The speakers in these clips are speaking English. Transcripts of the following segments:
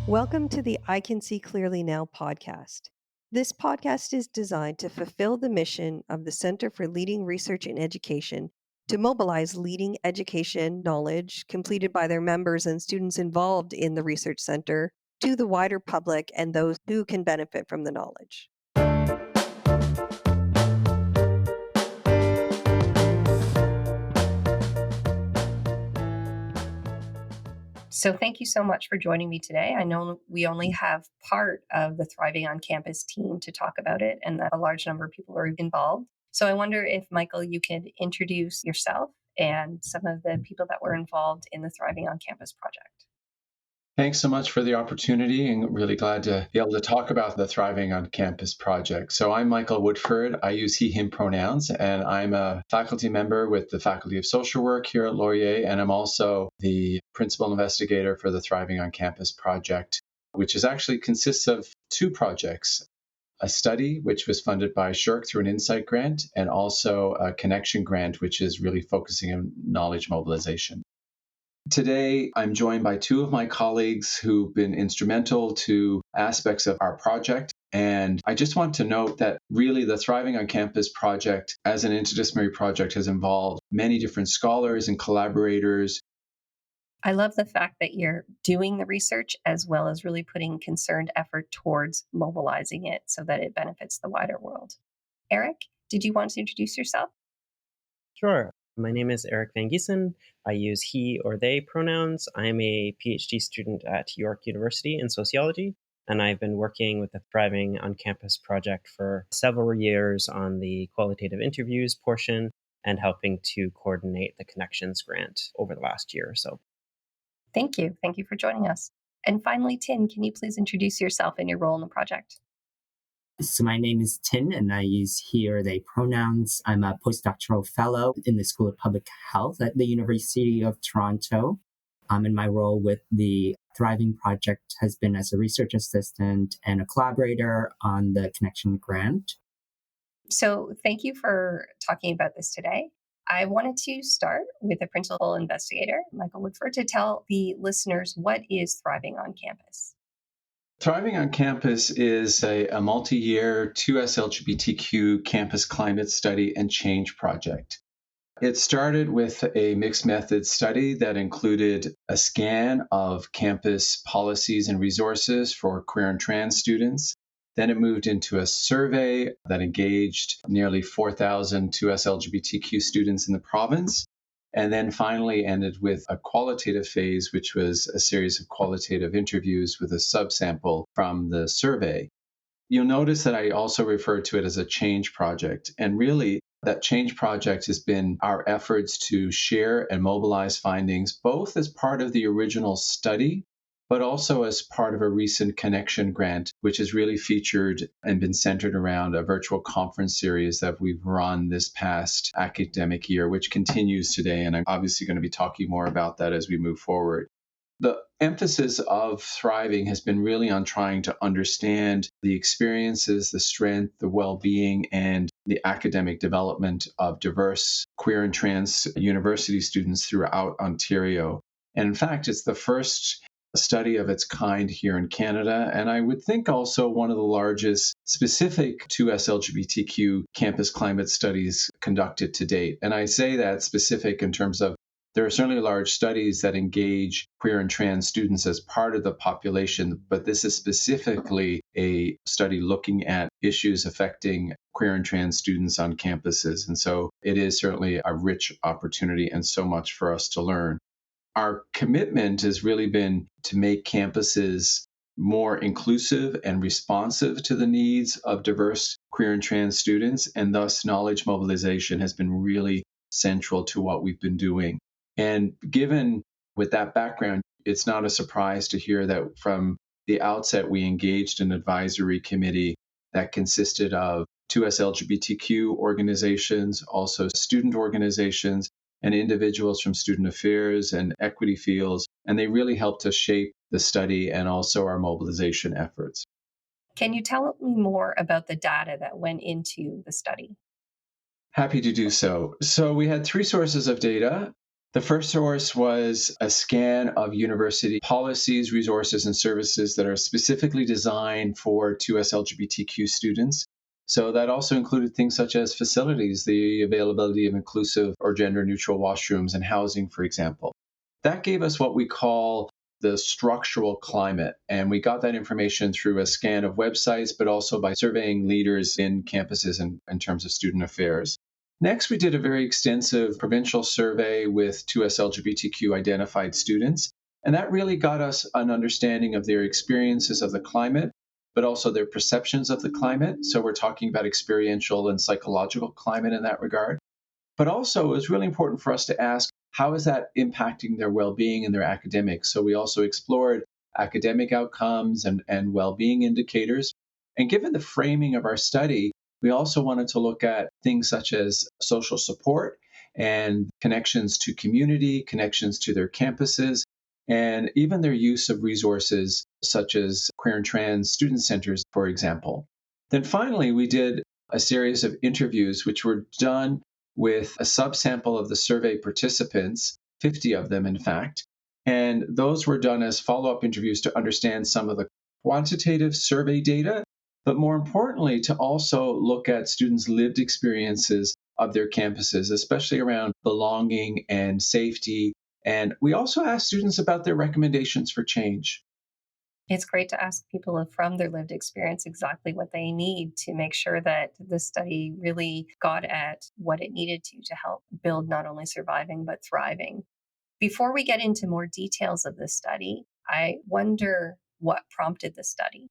Welcome to the I Can See Clearly Now podcast. This podcast is designed to fulfill the mission of the Center for Leading Research in Education to mobilize leading education knowledge completed by their members and students involved in the Research Center to the wider public and those who can benefit from the knowledge. So thank you so much for joining me today. I know we only have part of the Thriving on Campus team to talk about it, and that a large number of people are involved. So I wonder if, Michael, you could introduce yourself and some of the people that were involved in the Thriving on Campus project. Thanks so much for the opportunity, and really glad to be able to talk about the Thriving on Campus project. So I'm Michael Woodford. I use he, him pronouns, and I'm a faculty member with the Faculty of Social Work here at Laurier, and I'm also the principal investigator for the Thriving on Campus project, which actually consists of two projects. A study, which was funded by SSHRC through an Insight grant, and also a Connection grant, which is really focusing on knowledge mobilization. Today, I'm joined by two of my colleagues who've been instrumental to aspects of our project. And I just want to note that really the Thriving on Campus project as an interdisciplinary project has involved many different scholars and collaborators. I love the fact that you're doing the research as well as really putting concerned effort towards mobilizing it so that it benefits the wider world. Eric, did you want to introduce yourself? Sure. My name is Eric Van Giesen. I use he or they pronouns. I'm a PhD student at York University in sociology, and I've been working with the Thriving on Campus project for several years on the qualitative interviews portion and helping to coordinate the Connections grant over the last year or so. Thank you. Thank you for joining us. And finally, Tin, can you please introduce yourself and your role in the project? So my name is Tin, and I use he or they pronouns. I'm a postdoctoral fellow in the School of Public Health at the University of Toronto. And my role with the Thriving project has been as a research assistant and a collaborator on the Connection grant. So thank you for talking about this today. I wanted to start with the principal investigator, Michael Woodford, to tell the listeners what is Thriving on Campus. Thriving on Campus is a multi-year 2S LGBTQ campus climate study and change project. It started with a mixed method study that included a scan of campus policies and resources for queer and trans students. Then it moved into a survey that engaged nearly 4,000 2S LGBTQ students in the province. And then finally ended with a qualitative phase, which was a series of qualitative interviews with a subsample from the survey. You'll notice that I also refer to it as a change project. And really, that change project has been our efforts to share and mobilize findings, both as part of the original study, but also as part of a recent Connection grant, which has really featured and been centered around a virtual conference series that we've run this past academic year, which continues today. And I'm obviously going to be talking more about that as we move forward. The emphasis of Thriving has been really on trying to understand the experiences, the strength, the well-being, and the academic development of diverse queer and trans university students throughout Ontario. And in fact, it's the first study of its kind here in Canada, and I would think also one of the largest specific to LGBTQ campus climate studies conducted to date. And I say that specific in terms of there are certainly large studies that engage queer and trans students as part of the population, but this is specifically a study looking at issues affecting queer and trans students on campuses. And so it is certainly a rich opportunity and so much for us to learn. Our commitment has really been to make campuses more inclusive and responsive to the needs of diverse queer and trans students, and thus knowledge mobilization has been really central to what we've been doing. And given with that background, it's not a surprise to hear that from the outset, we engaged an advisory committee that consisted of 2S LGBTQ organizations, also student organizations, and individuals from student affairs and equity fields, and they really helped us shape the study and also our mobilization efforts. Can you tell me more about the data that went into the study? Happy to do so. So we had three sources of data. The first source was a scan of university policies, resources, and services that are specifically designed for 2S LGBTQ students. So that also included things such as facilities, the availability of inclusive or gender neutral washrooms and housing, for example. That gave us what we call the structural climate. And we got that information through a scan of websites, but also by surveying leaders in campuses in terms of student affairs. Next, we did a very extensive provincial survey with 2S LGBTQ identified students, and that really got us an understanding of their experiences of the climate, but also their perceptions of the climate. So we're talking about experiential and psychological climate in that regard. But also, it was really important for us to ask, how is that impacting their well-being and their academics? So we also explored academic outcomes and well-being indicators. And given the framing of our study, we also wanted to look at things such as social support and connections to community, connections to their campuses, and even their use of resources such as queer and trans student centers, for example. Then finally, we did a series of interviews which were done with a subsample of the survey participants, 50 of them, in fact. And those were done as follow-up interviews to understand some of the quantitative survey data, but more importantly, to also look at students' lived experiences of their campuses, especially around belonging and safety. And we also asked students about their recommendations for change. It's great to ask people from their lived experience exactly what they need to make sure that the study really got at what it needed to help build not only surviving, but thriving. Before we get into more details of this study, I wonder what prompted the study.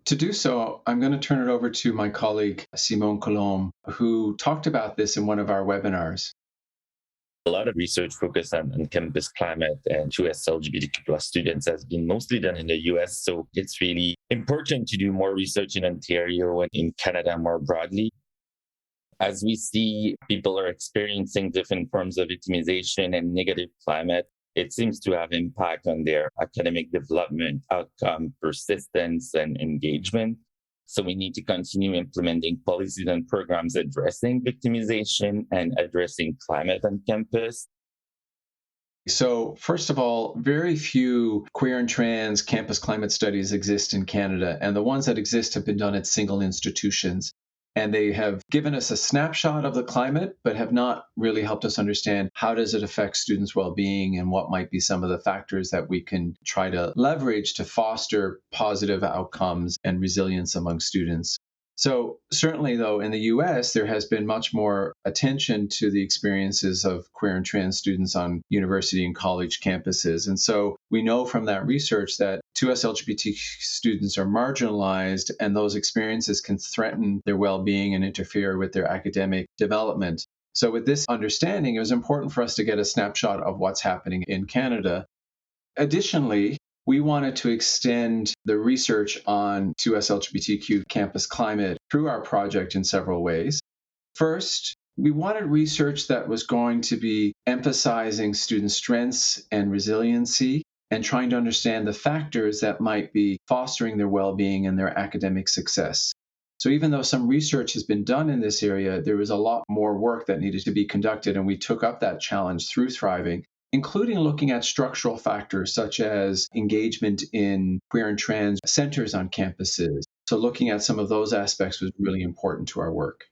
To do so, I'm going to turn it over to my colleague, Simone Colombe, who talked about this in one of our webinars. A lot of research focused on campus climate and 2S LGBTQ plus students has been mostly done in the US. So it's really important to do more research in Ontario and in Canada more broadly. As we see people are experiencing different forms of victimization and negative climate, it seems to have impact on their academic development, outcome, persistence, and engagement. So we need to continue implementing policies and programs addressing victimization and addressing climate on campus. So, first of all, very few queer and trans campus climate studies exist in Canada, and the ones that exist have been done at single institutions. And they have given us a snapshot of the climate, but have not really helped us understand how does it affect students' well-being and what might be some of the factors that we can try to leverage to foster positive outcomes and resilience among students. So certainly, though, in the US, there has been much more attention to the experiences of queer and trans students on university and college campuses. And so we know from that research that 2S LGBT students are marginalized, and those experiences can threaten their well-being and interfere with their academic development. So with this understanding, it was important for us to get a snapshot of what's happening in Canada. Additionally, we wanted to extend the research on 2S LGBTQ campus climate through our project in several ways. First, we wanted research that was going to be emphasizing student strengths and resiliency and trying to understand the factors that might be fostering their well-being and their academic success. So even though some research has been done in this area, there was a lot more work that needed to be conducted, and we took up that challenge through Thriving, including looking at structural factors such as engagement in queer and trans centers on campuses. So looking at some of those aspects was really important to our work.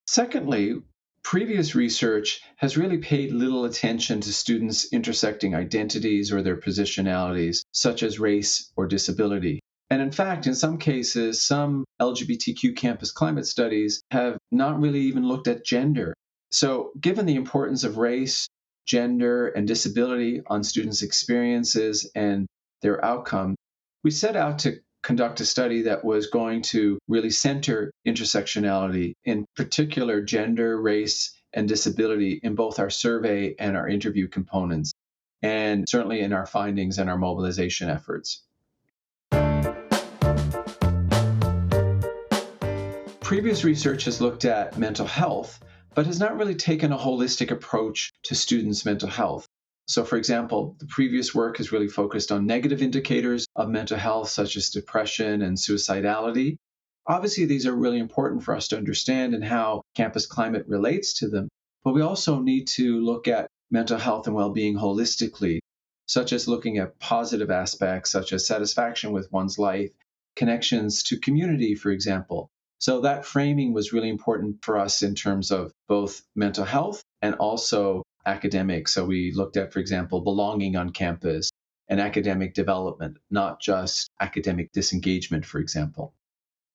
Secondly, previous research has really paid little attention to students' intersecting identities or their positionalities, such as race or disability. And in fact, in some cases, some LGBTQ campus climate studies have not really even looked at gender. So given the importance of race, gender, and disability on students' experiences and their outcome, we set out to conduct a study that was going to really center intersectionality, in particular gender, race, and disability in both our survey and our interview components, and certainly in our findings and our mobilization efforts. Previous research has looked at mental health, but has not really taken a holistic approach to students' mental health. So, for example, the previous work has really focused on negative indicators of mental health, such as depression and suicidality. Obviously, these are really important for us to understand and how campus climate relates to them, but we also need to look at mental health and well-being holistically, such as looking at positive aspects such as satisfaction with one's life, connections to community, for example. So that framing was really important for us in terms of both mental health and also academic. So we looked at, for example, belonging on campus and academic development, not just academic disengagement, for example.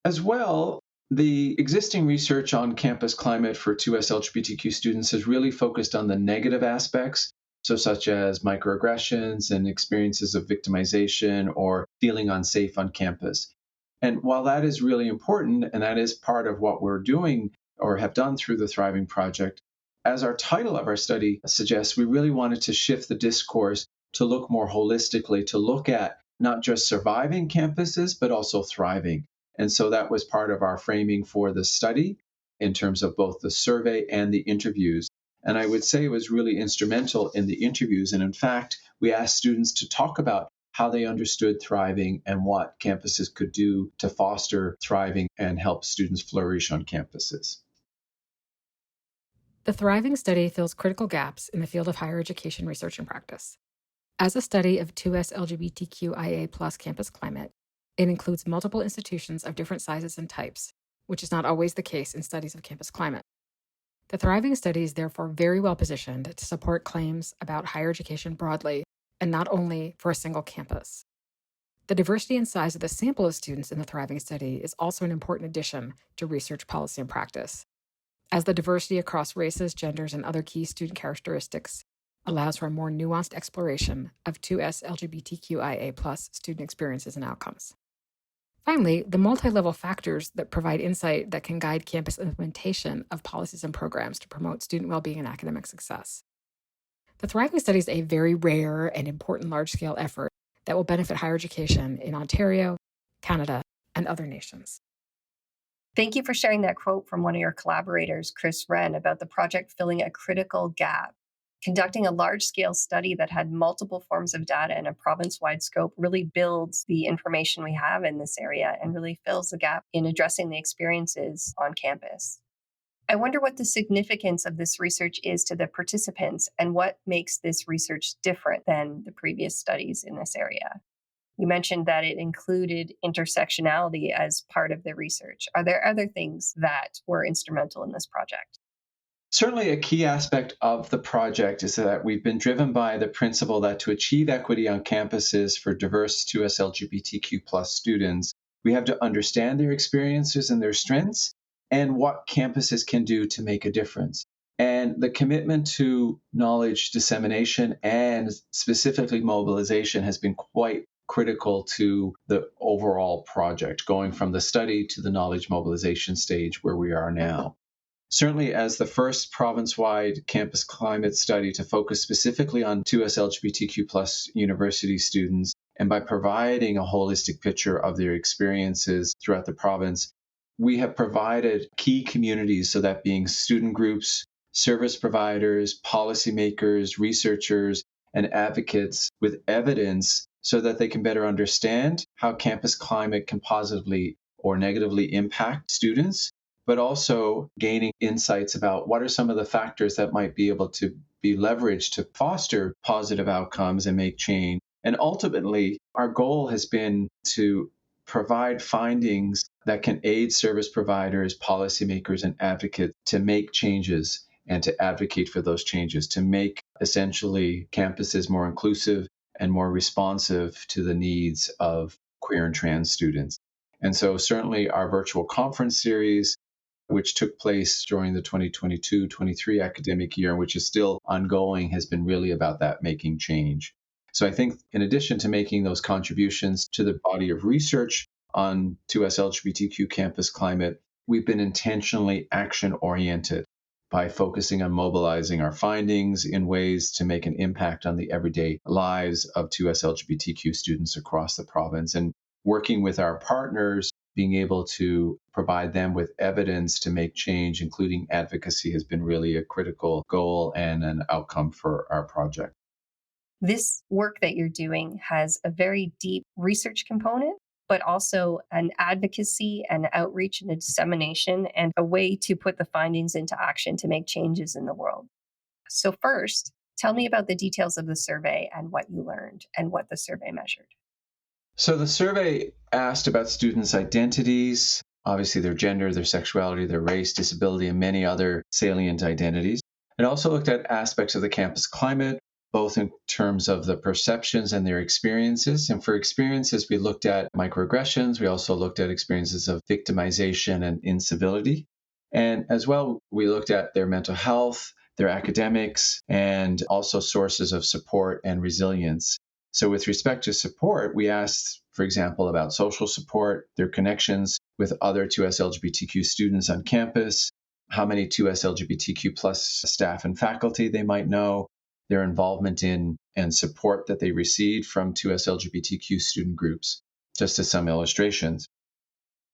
As well, the existing research on campus climate for 2S LGBTQ students has really focused on the negative aspects, so such as microaggressions and experiences of victimization or feeling unsafe on campus. And while that is really important, and that is part of what we're doing or have done through the Thriving Project, as our title of our study suggests, we really wanted to shift the discourse to look more holistically, to look at not just surviving campuses, but also thriving. And so that was part of our framing for the study in terms of both the survey and the interviews. And I would say it was really instrumental in the interviews. And in fact, we asked students to talk about how they understood thriving and what campuses could do to foster thriving and help students flourish on campuses. The Thriving study fills critical gaps in the field of higher education research and practice. As a study of 2S LGBTQIA+ campus climate, it includes multiple institutions of different sizes and types, which is not always the case in studies of campus climate. The Thriving study is therefore very well positioned to support claims about higher education broadly, and not only for a single campus. The diversity and size of the sample of students in the Thriving study is also an important addition to research policy and practice, as the diversity across races, genders, and other key student characteristics allows for a more nuanced exploration of 2S LGBTQIA+ student experiences and outcomes. Finally, the multi-level factors that provide insight that can guide campus implementation of policies and programs to promote student well-being and academic success. The Thriving study is a very rare and important large-scale effort that will benefit higher education in Ontario, Canada, and other nations. Thank you for sharing that quote from one of your collaborators, Chris Wren, about the project filling a critical gap. Conducting a large-scale study that had multiple forms of data in a province-wide scope really builds the information we have in this area and really fills the gap in addressing the experiences on campus. I wonder what the significance of this research is to the participants and what makes this research different than the previous studies in this area. You mentioned that it included intersectionality as part of the research. Are there other things that were instrumental in this project? Certainly, a key aspect of the project is that we've been driven by the principle that to achieve equity on campuses for diverse 2S LGBTQ+ students, we have to understand their experiences and their strengths and what campuses can do to make a difference. And the commitment to knowledge dissemination and specifically mobilization has been quite critical to the overall project, going from the study to the knowledge mobilization stage where we are now. Certainly, as the first province-wide campus climate study to focus specifically on 2S LGBTQ+ university students, and by providing a holistic picture of their experiences throughout the province, we have provided key communities, so that being student groups, service providers, policymakers, researchers, and advocates with evidence so that they can better understand how campus climate can positively or negatively impact students, but also gaining insights about what are some of the factors that might be able to be leveraged to foster positive outcomes and make change. And ultimately, our goal has been to provide findings that can aid service providers, policymakers, and advocates to make changes and to advocate for those changes, to make essentially campuses more inclusive and more responsive to the needs of queer and trans students. And so certainly our virtual conference series, which took place during the 2022-23 academic year, which is still ongoing, has been really about that making change. So I think in addition to making those contributions to the body of research on 2S LGBTQ campus climate, we've been intentionally action-oriented by focusing on mobilizing our findings in ways to make an impact on the everyday lives of 2S LGBTQ students across the province, and working with our partners, being able to provide them with evidence to make change, including advocacy, has been really a critical goal and an outcome for our project. This work that you're doing has a very deep research component, but also an advocacy and outreach and a dissemination and a way to put the findings into action to make changes in the world. So first, Tell me about the details of the survey and what you learned and what the survey measured. So the survey asked about students' identities, obviously their gender, their sexuality, their race, disability, and many other salient identities. It also looked at aspects of the campus climate, both in terms of the perceptions and their experiences. And for experiences, we looked at microaggressions. We also looked at experiences of victimization and incivility. And as well, we looked at their mental health, their academics, and also sources of support and resilience. So, with respect to support, we asked, for example, about social support, their connections with other 2S LGBTQ students on campus, how many 2S LGBTQ plus staff and faculty they might know, their involvement in and support that they received from 2S LGBTQ student groups, just as some illustrations.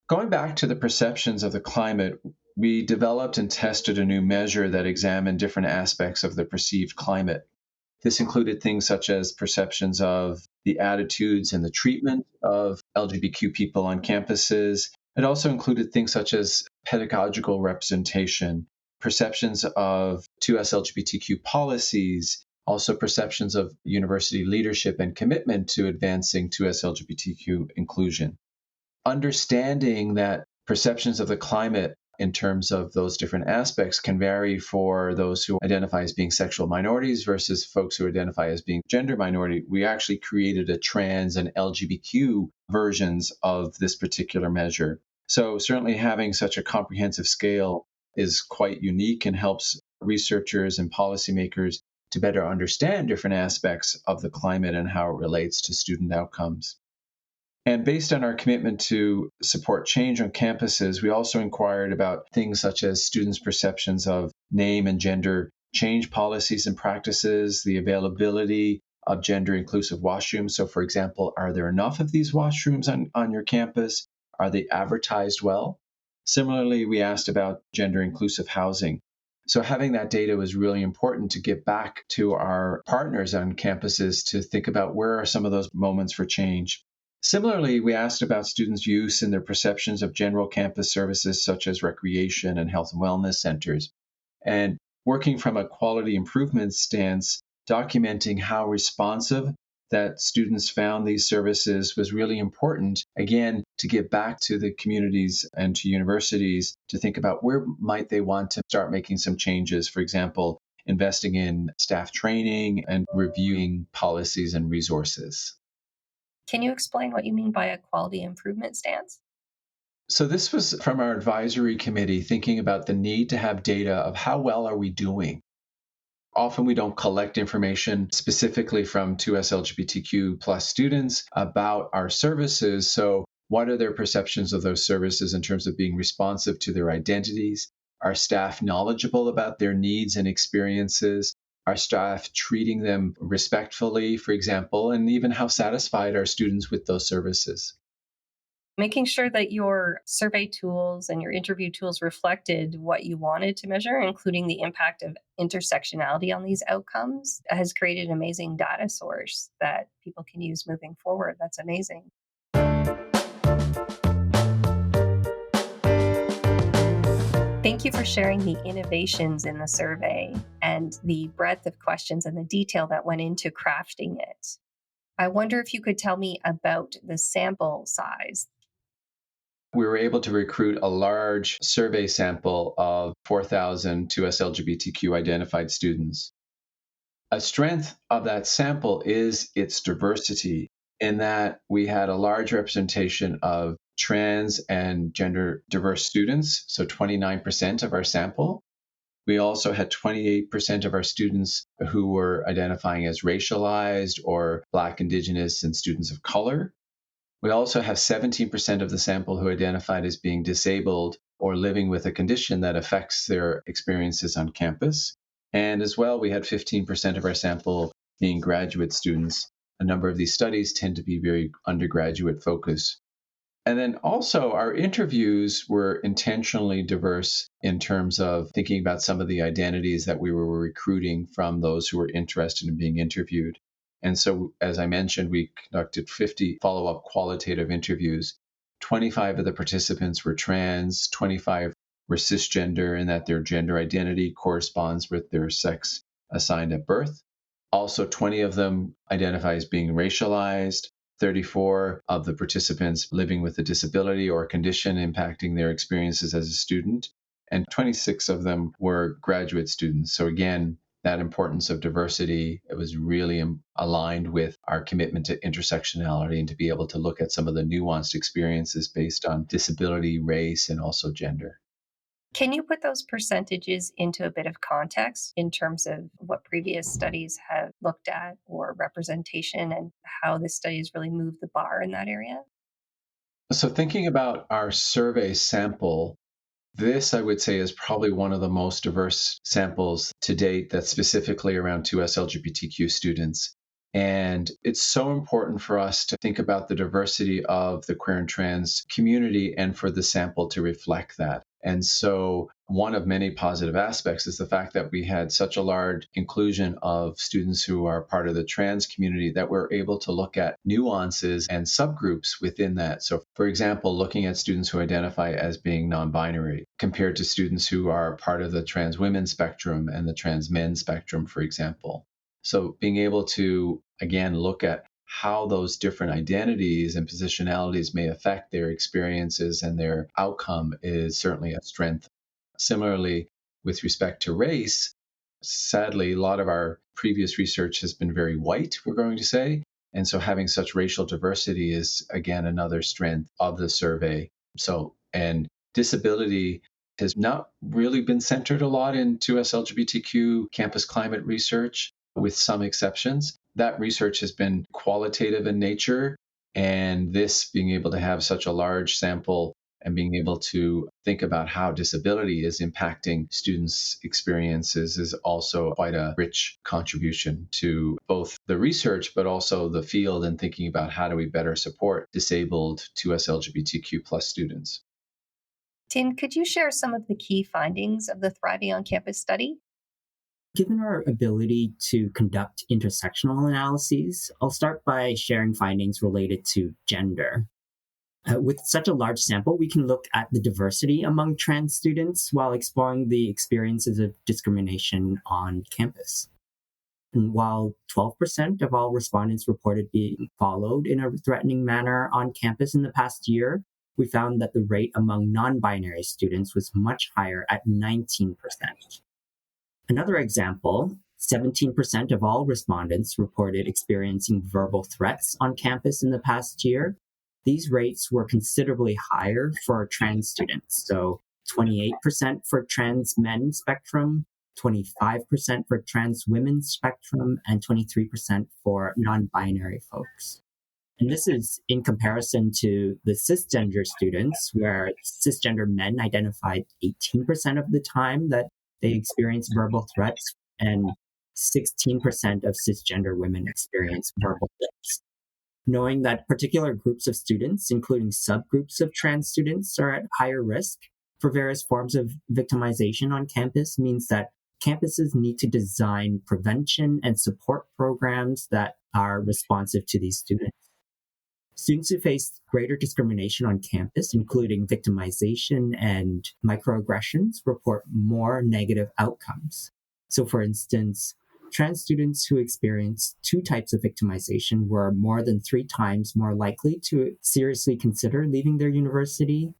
Going back to the perceptions of the climate, we developed and tested a new measure that examined different aspects of the perceived climate. This included things such as perceptions of the attitudes and the treatment of LGBTQ people on campuses. It also included things such as pedagogical representation, perceptions of 2S LGBTQ policies, also perceptions of university leadership and commitment to advancing 2S LGBTQ inclusion. Understanding that perceptions of the climate in terms of those different aspects can vary for those who identify as being sexual minorities versus folks who identify as being gender minority. We actually created a trans and LGBTQ versions of this particular measure. So certainly having such a comprehensive scale is quite unique and helps researchers and policymakers to better understand different aspects of the climate and how it relates to student outcomes. And based on our commitment to support change on campuses, we also inquired about things such as students' perceptions of name and gender change policies and practices, the availability of gender inclusive washrooms. So, for example, are there enough of these washrooms on your campus? Are they advertised well? Similarly, we asked about gender inclusive housing. So having that data was really important to get back to our partners on campuses to think about where are some of those moments for change. Similarly, we asked about students' use and their perceptions of general campus services such as recreation and health and wellness centers. And working from a quality improvement stance, documenting how responsive that students found these services was really important, again, to give back to the communities and to universities to think about where might they want to start making some changes. For example, investing in staff training and reviewing policies and resources. Can you explain what you mean by a quality improvement stance? So this was from our advisory committee thinking about the need to have data of how well are we doing. Often we don't collect information specifically from 2S LGBTQ plus students about our services. So what are their perceptions of those services in terms of being responsive to their identities? Are staff knowledgeable about their needs and experiences? Are staff treating them respectfully, for example, and even how satisfied are students with those services? Making sure that your survey tools and your interview tools reflected what you wanted to measure, including the impact of intersectionality on these outcomes, has created an amazing data source that people can use moving forward. That's amazing. Thank you for sharing the innovations in the survey and the breadth of questions and the detail that went into crafting it. I wonder if you could tell me about the sample size. We were able to recruit a large survey sample of 4,000 2S LGBTQ identified students. A strength of that sample is its diversity, in that we had a large representation of trans and gender diverse students, so 29% of our sample. We also had 28% of our students who were identifying as racialized or Black, Indigenous, and students of color. We also have 17% of the sample who identified as being disabled or living with a condition that affects their experiences on campus. And as well, we had 15% of our sample being graduate students. A number of these studies tend to be very undergraduate focused. And then also, our interviews were intentionally diverse in terms of thinking about some of the identities that we were recruiting from those who were interested in being interviewed. And so, as I mentioned, we conducted 50 follow up qualitative interviews. 25 of the participants were trans, 25 were cisgender, in that their gender identity corresponds with their sex assigned at birth. Also, 20 of them identify as being racialized. 34 of the participants living with a disability or a condition impacting their experiences as a student, and 26 of them were graduate students. So, again, that importance of diversity, it was really aligned with our commitment to intersectionality and to be able to look at some of the nuanced experiences based on disability, race, and also gender. Can you put those percentages into a bit of context in terms of what previous studies have looked at or representation and how this study has really moved the bar in that area? So, thinking about our survey sample, this, I would say, is probably one of the most diverse samples to date that's specifically around 2S LGBTQ students. And it's so important for us to think about the diversity of the queer and trans community and for the sample to reflect that. And so, one of many positive aspects is the fact that we had such a large inclusion of students who are part of the trans community that we're able to look at nuances and subgroups within that. So, for example, looking at students who identify as being non binary compared to students who are part of the trans women spectrum and the trans men spectrum, for example. So, being able to, again, look at how those different identities and positionalities may affect their experiences and their outcome is certainly a strength. Similarly, with respect to race, sadly, a lot of our previous research has been very white, we're going to say. And so having such racial diversity is, again, another strength of the survey. So, and disability has not really been centered a lot in 2S LGBTQ campus climate research, with some exceptions. That research has been qualitative in nature, and this being able to have such a large sample and being able to think about how disability is impacting students' experiences is also quite a rich contribution to both the research, but also the field and thinking about how do we better support disabled 2S LGBTQ plus students. Tin, could you share some of the key findings of the Thriving on Campus study? Given our ability to conduct intersectional analyses, I'll start by sharing findings related to gender. With such a large sample, we can look at the diversity among trans students while exploring the experiences of discrimination on campus. And while 12% of all respondents reported being followed in a threatening manner on campus in the past year, we found that the rate among non-binary students was much higher at 19%. Another example, 17% of all respondents reported experiencing verbal threats on campus in the past year. These rates were considerably higher for trans students, so 28% for trans men spectrum, 25% for trans women spectrum, and 23% for non-binary folks. And this is in comparison to the cisgender students, where cisgender men identified 18% of the time that they experience verbal threats, and 16% of cisgender women experience verbal threats. Knowing that particular groups of students, including subgroups of trans students, are at higher risk for various forms of victimization on campus means that campuses need to design prevention and support programs that are responsive to these students. Students who face greater discrimination on campus, including victimization and microaggressions, report more negative outcomes. So, for instance, trans students who experience two types of victimization were more than 3 times more likely to seriously consider leaving their university,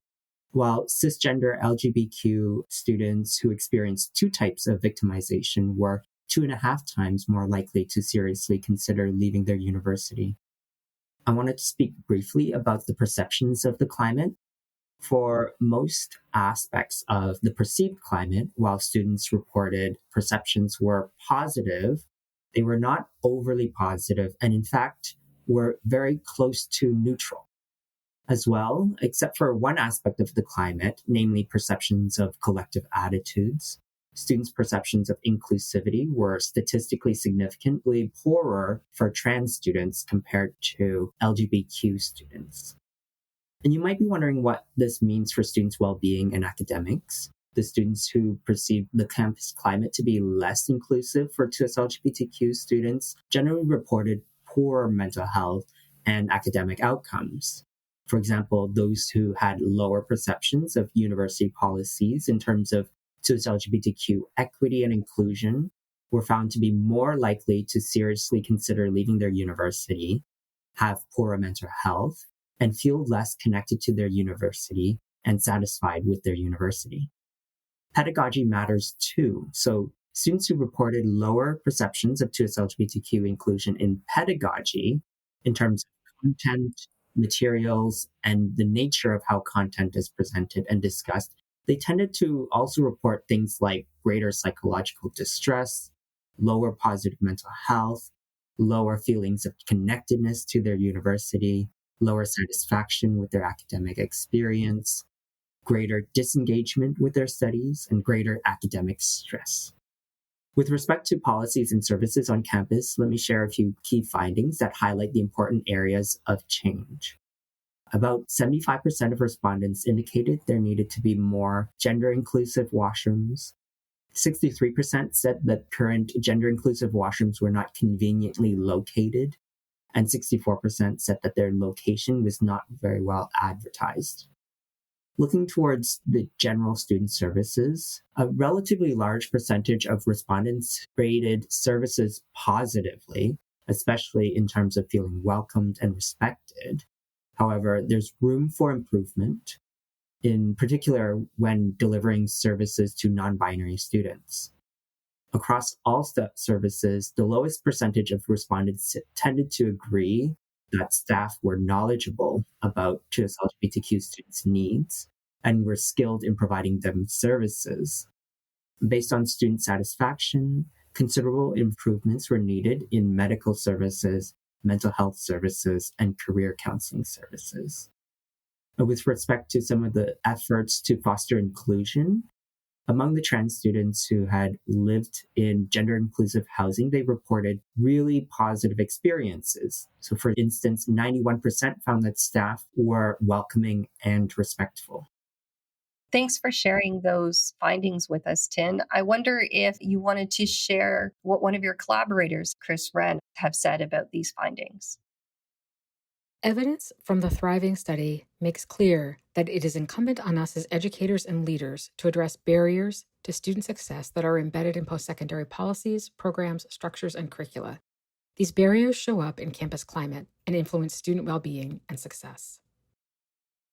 while cisgender LGBTQ students who experience 2 types of victimization were 2.5 times more likely to seriously consider leaving their university. I wanted to speak briefly about the perceptions of the climate. For most aspects of the perceived climate, while students reported perceptions were positive, they were not overly positive and, in fact, were very close to neutral. As well, except for one aspect of the climate, namely perceptions of collective attitudes, students' perceptions of inclusivity were statistically significantly poorer for trans students compared to LGBTQ students. And you might be wondering what this means for students' well-being and academics. The students who perceive the campus climate to be less inclusive for 2S LGBTQ students generally reported poor mental health and academic outcomes. For example, those who had lower perceptions of university policies in terms of 2S LGBTQ equity and inclusion were found to be more likely to seriously consider leaving their university, have poorer mental health, and feel less connected to their university and satisfied with their university. Pedagogy matters too. So students who reported lower perceptions of 2S LGBTQ inclusion in pedagogy in terms of content, materials, and the nature of how content is presented and discussed, they tended to also report things like greater psychological distress, lower positive mental health, lower feelings of connectedness to their university, lower satisfaction with their academic experience, greater disengagement with their studies, and greater academic stress. With respect to policies and services on campus, let me share a few key findings that highlight the important areas of change. About 75% of respondents indicated there needed to be more gender-inclusive washrooms. 63% said that current gender-inclusive washrooms were not conveniently located, and 64% said that their location was not very well advertised. Looking towards the general student services, a relatively large percentage of respondents rated services positively, especially in terms of feeling welcomed and respected. However, there's room for improvement, in particular when delivering services to non-binary students. Across all services, the lowest percentage of respondents tended to agree that staff were knowledgeable about 2S LGBTQ students' needs and were skilled in providing them services. Based on student satisfaction, considerable improvements were needed in medical services, mental health services, and career counseling services. With respect to some of the efforts to foster inclusion, among the trans students who had lived in gender-inclusive housing, they reported really positive experiences. So for instance, 91% found that staff were welcoming and respectful. Thanks for sharing those findings with us, Tin. I wonder if you wanted to share what one of your collaborators, Chris Wren, have said about these findings. Evidence from the Thriving study makes clear that it is incumbent on us as educators and leaders to address barriers to student success that are embedded in post-secondary policies, programs, structures, and curricula. These barriers show up in campus climate and influence student well-being and success.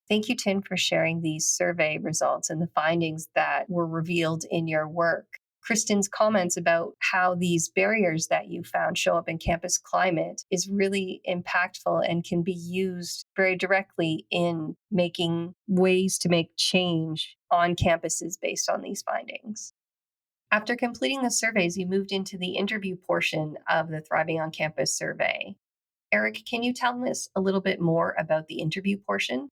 Thank you, Tin, for sharing these survey results and the findings that were revealed in your work. Kristen's comments about how these barriers that you found show up in campus climate is really impactful and can be used very directly in making ways to make change on campuses based on these findings. After completing the surveys, you moved into the interview portion of the Thriving on Campus survey. Eric, can you tell us a little bit more about the interview portion?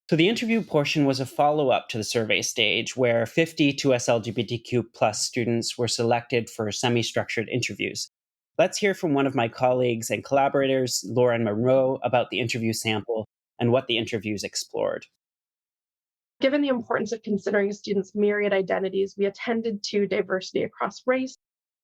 So the interview portion was a follow-up to the survey stage where 50 2S LGBTQ plus students were selected for semi-structured interviews. Let's hear from one of my colleagues and collaborators, Lauren Monroe, about the interview sample and what the interviews explored. Given the importance of considering a student's myriad identities, we attended to diversity across race,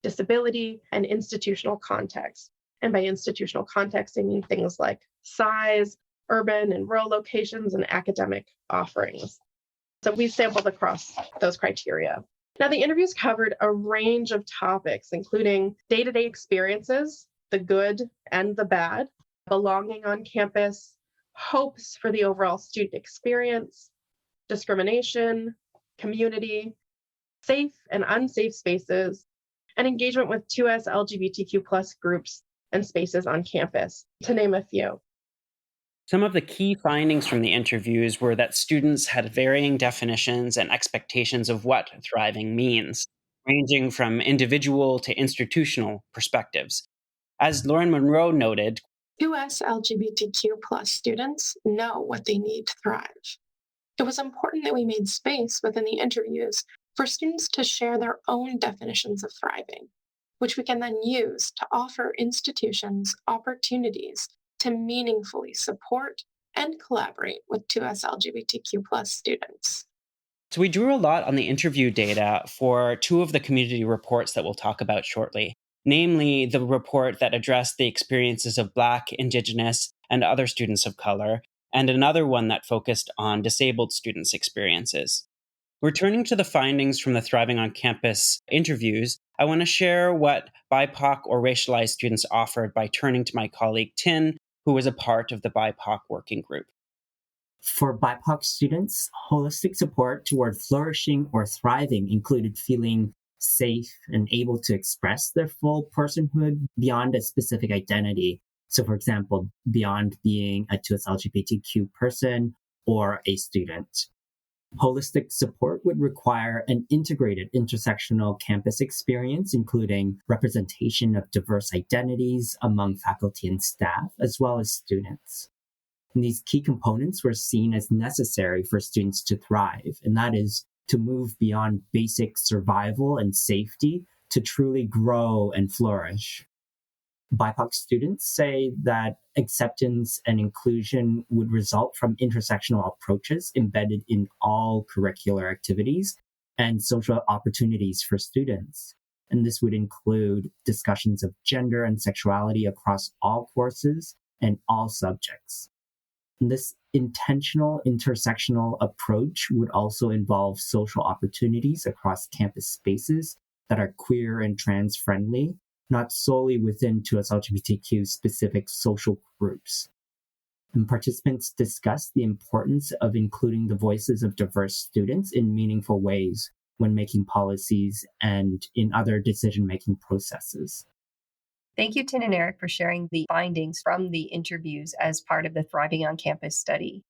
disability, and institutional context. And by institutional context, I mean things like size, urban and rural locations, and academic offerings. So we sampled across those criteria. Now, the interviews covered a range of topics, including day-to-day experiences, the good and the bad, belonging on campus, hopes for the overall student experience, discrimination, community, safe and unsafe spaces, and engagement with 2S LGBTQ plus groups and spaces on campus, to name a few. Some of the key findings from the interviews were that students had varying definitions and expectations of what thriving means, ranging from individual to institutional perspectives. As Lauren Monroe noted, 2S LGBTQ plus students know what they need to thrive. It was important that we made space within the interviews for students to share their own definitions of thriving, which we can then use to offer institutions opportunities to meaningfully support and collaborate with 2S LGBTQ plus students. so we drew a lot on the interview data for two of the community reports that we'll talk about shortly, namely the report that addressed the experiences of Black, Indigenous, and other students of color, and another one that focused on disabled students' experiences. Returning to the findings from the Thriving on Campus interviews, I want to share what BIPOC or racialized students offered by turning to my colleague Tin, who was a part of the BIPOC working group. For BIPOC students, holistic support toward flourishing or thriving included feeling safe and able to express their full personhood beyond a specific identity. So, for example, beyond being a 2S LGBTQ person or a student. Holistic support would require an integrated intersectional campus experience, including representation of diverse identities among faculty and staff, as well as students. And these key components were seen as necessary for students to thrive, and that is to move beyond basic survival and safety to truly grow and flourish. BIPOC students say that acceptance and inclusion would result from intersectional approaches embedded in all curricular activities and social opportunities for students. And this would include discussions of gender and sexuality across all courses and all subjects. And this intentional intersectional approach would also involve social opportunities across campus spaces that are queer and trans friendly, not solely within 2S LGBTQ specific social groups. And participants discussed the importance of including the voices of diverse students in meaningful ways when making policies and in other decision-making processes. Thank you, Tin and Eric, for sharing the findings from the interviews as part of the Thriving on Campus study.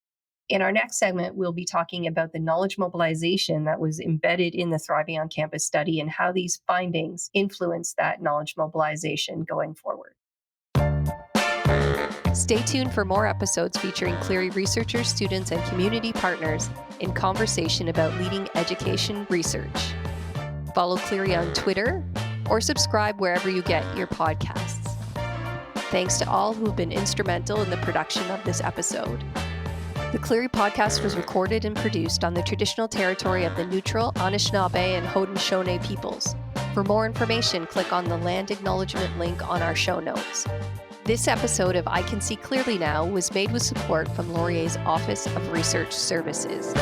In our next segment, we'll be talking about the knowledge mobilization that was embedded in the Thriving on Campus study and how these findings influence that knowledge mobilization going forward. Stay tuned for more episodes featuring Cleary researchers, students, and community partners in conversation about leading education research. Follow Cleary on Twitter or subscribe wherever you get your podcasts. Thanks to all who've been instrumental in the production of this episode. The Cleary podcast was recorded and produced on the traditional territory of the Neutral, Anishinaabe, and Haudenosaunee peoples. For more information, click on the land acknowledgement link on our show notes. This episode of I Can See Clearly Now was made with support from Laurier's Office of Research Services.